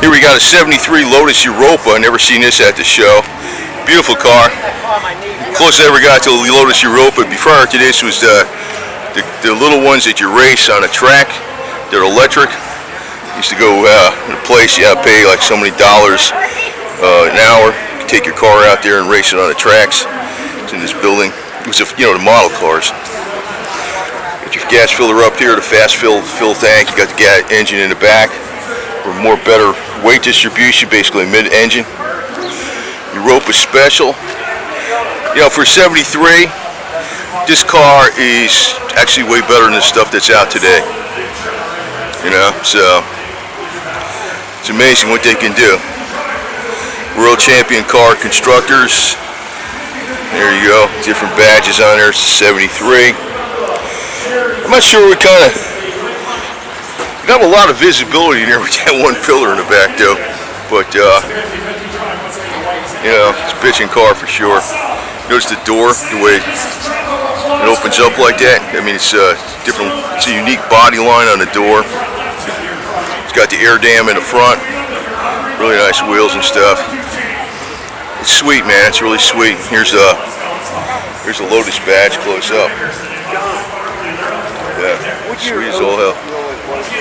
Here we got a 73 Lotus Europa. Never seen this at the show. Beautiful car. Closest I ever got to a Lotus Europa before to this was the little ones that you race on a track. They're electric. Used to go in a place, you pay like so many dollars an hour. You take your car out there and race it on the tracks. It's in this building. It was the model cars. Got your gas filler up here, the fast fill tank. You got the gas engine in the back. For more better weight distribution, basically mid-engine. Europa Special. For 73, this car is actually way better than the stuff that's out today. So it's amazing what they can do. World champion car constructors. There you go. Different badges on there. 73. I'm not sure what kind of. Got a lot of visibility there with that one pillar in the back, though. But it's a bitchin' car for sure. Notice the door, the way it opens up like that. I mean, it's different. It's a unique body line on the door. It's got the air dam in the front. Really nice wheels and stuff. It's sweet, man. It's really sweet. Here's the Lotus badge close up. Yeah, sweet as all hell.